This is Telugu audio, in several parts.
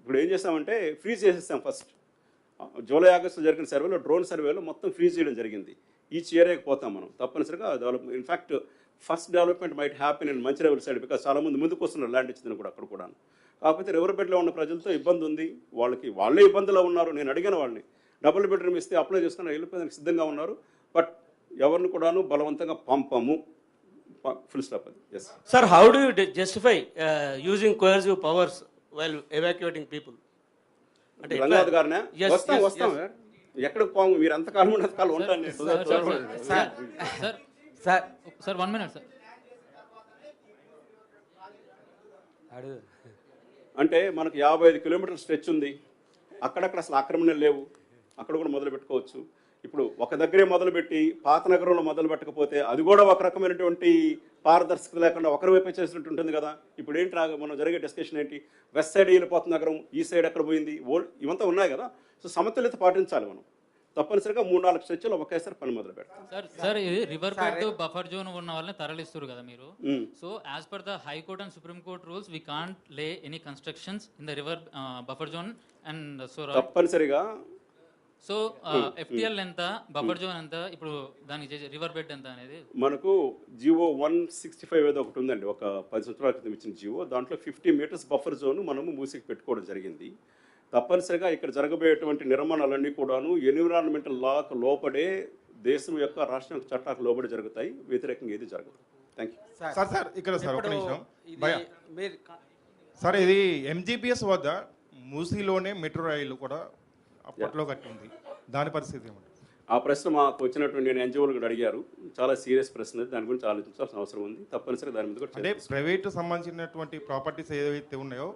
ఇప్పుడు ఏం చేస్తామంటే ఫ్రీజ్ చేసేస్తాం ఫస్ట్. జూలై ఆగస్టులో జరిగిన సర్వేలో డ్రోన్ సర్వేలో మొత్తం ఫ్రీజ్ చేయడం జరిగింది. ఈచ్ ఏరియాకి పోతాం మనం తప్పనిసరిగా develop. In fact first development might happy in Mancherial side, because చాలామంది ముందుకు వస్తున్నారు ల్యాండ్ ఇచ్చిందని కూడా అక్కడ కూడా. కాకపోతే రివర్ బెడ్లో ఉన్న ప్రజలతో ఇబ్బంది ఉంది, వాళ్ళే ఇబ్బందులో ఉన్నారు. నేను అడిగిన వాళ్ళని డబుల్ బెడ్రూమ్ ఇస్తే అప్లై చేసుకుని వెళ్ళిపోయేందుకు సిద్ధంగా ఉన్నారు. బట్ ఎవరిని కూడాను బలవంతంగా పంపము. ఫుల్ స్టాప్ అది. Yes sir, how do you justify using coercive powers while evacuating people? అంటే రంగనాథ్ గారినే వస్తాం ఎక్కడికి పోము, మీరు ఎంతకాలం ఉన్నంతకాలం ఉంటాను. Sir 1 minute sir. అంటే మనకు 55 కిలోమీటర్ల స్ట్రెచ్ ఉంది. అక్కడక్కడ అసలు ఆక్రమణలు లేవు, అక్కడ కూడా మొదలు పెట్టుకోవచ్చు. ఇప్పుడు ఒక దగ్గరే మొదలుపెట్టి పాత నగరంలో మొదలు పెట్టకపోతే అది కూడా ఒక రకమైనటువంటి పారదర్శకత లేకుండా ఒకరి వైపే చేసినట్టు ఉంటుంది కదా. ఇప్పుడు ఏంటి మనం జరిగే డిస్కషన్ ఏంటి? వెస్ట్ సైడ్ వెళ్ళిపోతున్న నగరం, ఈ సైడ్ ఎక్కడ పోయింది, ఇవంతా ఉన్నాయి కదా. సో సమతుల్యత పాటించాలి మనం. తప్పనిసరిగా 3-4 స్ట్రెచ్లు ఒకేసారి పని మొదలు పెడతాం. సార్ ఇది రివర్ బెడ్ బఫర్ జోన్ ఉన్న వాళ్ళని తరలిస్తారు కదా మీరు. So as per the high court and supreme court rules we can't lay any constructions in the river buffer zone and so తప్పనిసరిగా. సో ఎఫ్టిఎల్ ఎంత, బఫర్ జోన్ ఎంత, ఇప్పుడు దానికి రివర్ బెడ్ ఎంత అనేది మనకు జియో 165 ఏదో ఒకటి ఉందండి, ఒక 10 సంవత్సరాల క్రితం ఇచ్చిన జియో. దాంట్లో 50 మీటర్స్ బఫర్ జోన్ మనము మూసికి పెట్టుకోవడం జరిగింది. తప్పనిసరిగా ఇక్కడ జరగబోయేటువంటి నిర్మాణాలన్నీ కూడాను ఎన్విరాన్మెంటల్ లాకు లోపడే, దేశం యొక్క రాష్ట్ర చట్టాలకు లోబడి జరుగుతాయి. వ్యతిరేకంగా ఏది జరగదు. Thank you sir. ఇక్కడ సార్ ఒక నిమిషం సార్, ఇది ఎంజీపీఎస్ వద్ద మూసీలోనే మెట్రో రైలు కూడా అప్పట్లో కట్టింది, దాని పరిస్థితి ఏమంటారు? ఆ ప్రశ్న మాకు వచ్చినటువంటి నేను ఎన్జిఓలు కూడా అడిగారు. చాలా సీరియస్ ప్రశ్న, దాని గురించి ఆలోచించాల్సిన అవసరం ఉంది. తప్పనిసరిగా దాని మీద కూడా అంటే ప్రైవేట్ సంబంధించినటువంటి ప్రాపర్టీస్ ఏవైతే ఉన్నాయో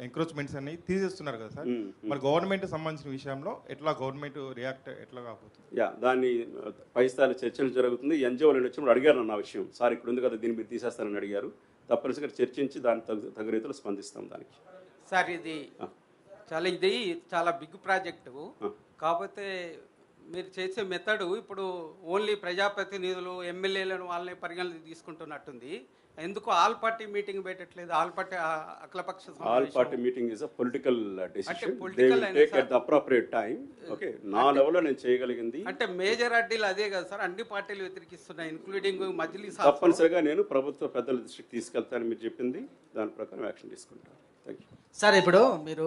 ఎంక్రోచ్మెంట్స్ అన్ని తీసేస్తున్నారు కదా సార్. మరి గవర్నమెంట్ సంబంధించిన విషయంలో ఎట్లా గవర్నమెంట్ రియాక్ట్ ఎట్లా కాబోతుంది? దాన్ని పై స్థాయి చర్చలు జరుగుతుంది. ఎన్జిఓలు వచ్చినప్పుడు అడిగారు నా విషయం, సార్ ఇక్కడ ఉంది కదా దీన్ని మీరు తీసేస్తారని అడిగారు. తప్పనిసరిగా చర్చించి దాని తగు రీతిలో స్పందిస్తాం దానికి. సార్ ఇది చాలా బిగ్ ప్రాజెక్టు. కాకపోతే మీరు చేసే మెథడు ఇప్పుడు ఓన్లీ ప్రజాప్రతినిధులు, ఎమ్మెల్యేలను వాళ్ళని పరిగణలోకి తీసుకుంటున్నట్టుంది. ఎందుకు ఆల్ పార్టీ మీటింగ్ పెట్టట్లేదు? All party meeting is a political decision. They will take at the appropriate time. Okay, నా లెవెల్లో నేను చేయగలిగింది. అంటే మేజర్ అడ్డీలు అదే కదా సార్, అన్ని పార్టీలు వ్యతిరేకిస్తున్నాయి, ఇంక్లూడింగ్ మజ్లిస్. తప్పనిసరిగా నేను ప్రభుత్వ పెద్దల దృష్టికి తీసుకెళ్తానని మీరు చెప్పింది, దాని ప్రకారం యాక్షన్ తీసుకుంటాను. Thank you sir. ఇప్పుడు మీరు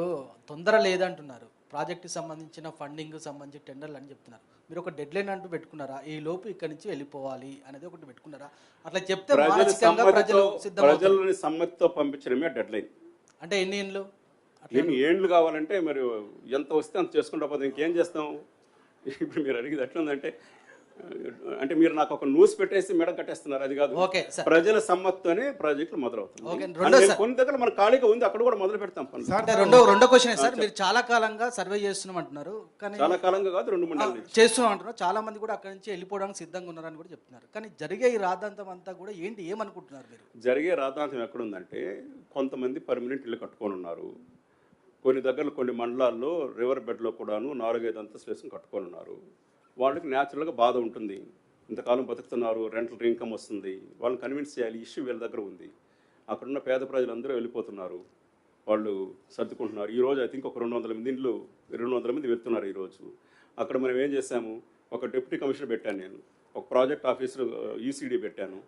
తొందర లేదంటున్నారు, ప్రాజెక్టుకి సంబంధించిన ఫండింగ్ సంబంధించి టెండర్లు అని చెప్తున్నారు. మీరు ఒక డెడ్ లైన్ అంటూ పెట్టుకున్నారా? ఈ లోపు ఇక్కడి నుంచి వెళ్ళిపోవాలి అనేది ఒకటి పెట్టుకున్నారా? అట్లా చెప్తే ప్రజలని సమ్మతితో పంపించడమే డెడ్ లైన్. అంటే ఎన్ని ఏండ్లు కావాలంటే మరి ఎంత వస్తే అంత చేసుకుంటా పోతే ఇంకేం చేస్తాం? ఇప్పుడు మీరు అడిగేది ఎట్లుందంటే, అంటే మీరు నాకు ఒక న్యూస్ పెట్టేసి మేడం కట్టేస్తున్నారు, అది కాదు. ప్రజల సమ్మతితోనే ప్రాజెక్టులు మొదలవుతుంది. కొన్ని దగ్గర మన ఖాళీగా ఉంది, అక్కడ కూడా మొదలు పెడతాం. రెండో క్వశ్చన్ సార్, మీరు చాలా కాలంగా సర్వే చేస్తున్నాం అంటున్నారు, కానీ చాలా కాలంగా కాదు 2-3 నెలలు చేస్తున్నాం అంటున్నారు. చాలా మంది కూడా అక్కడి నుంచి వెళ్ళిపోవడానికి సిద్ధంగా ఉన్నారని కూడా చెప్తున్నారు. కానీ జరిగే ఈ రాద్ధాంతం అంతా కూడా ఏంటి, ఏమనుకుంటున్నారు మీరు? జరిగే రాద్ధాంతం ఎక్కడుందంటే, కొంతమంది పర్మనెంట్ ఇల్లు కట్టుకొని ఉన్నారు. కొన్ని దగ్గర కొన్ని మండలాల్లో రివర్ బెడ్లో కూడాను 4-5 అంతస్తులు వేసుకుని కట్టుకొని ఉన్నారు. వాళ్ళకి న్యాచురల్గా బాధ ఉంటుంది, ఇంతకాలం బతుకుతున్నారు, రెంటల్ ఇన్కమ్ వస్తుంది, వాళ్ళని కన్విన్స్ చేయాలి. ఇష్యూ వీళ్ళ దగ్గర ఉంది. అక్కడున్న పేద ప్రజలందరూ వెళ్ళిపోతున్నారు, వాళ్ళు సర్దుకుంటున్నారు. ఈరోజు ఐ థింక్ ఒక 200 మంది వెళ్తున్నారు ఈరోజు. అక్కడ మనం ఏం చేశాము, ఒక డిప్యూటీ కమిషనర్ పెట్టాను నేను, ఒక ప్రాజెక్ట్ ఆఫీసర్ ఈసీడీ పెట్టాను,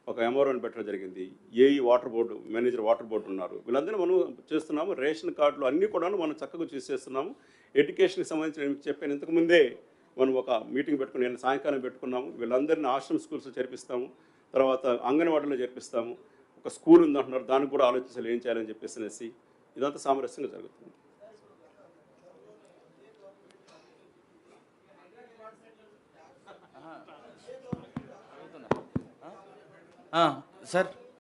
ఒక ఎంఆర్ఓని పెట్టడం జరిగింది, AE water board manager water board ఉన్నారు. వీళ్ళందరూ మనం చేస్తున్నాము. రేషన్ కార్డులు అన్నీ కూడా మనం చక్కగా చూసేస్తున్నాము. ఎడ్యుకేషన్కి సంబంధించిన చెప్పాను ఇంతకుముందే, మనం ఒక మీటింగ్ పెట్టుకుని నేను సాయంకాలం పెట్టుకున్నాము. వీళ్ళందరినీ ఆశ్రమ స్కూల్స్లో చేర్పిస్తాము, తర్వాత అంగన్వాడీలో చేర్పిస్తాము. ఒక స్కూల్ ఉందంటున్నారు, దానికి కూడా ఆలోచించాలి ఏం చేయాలని చెప్పేసి. ఇదంతా సామరస్యంగా జరుగుతుంది. సార్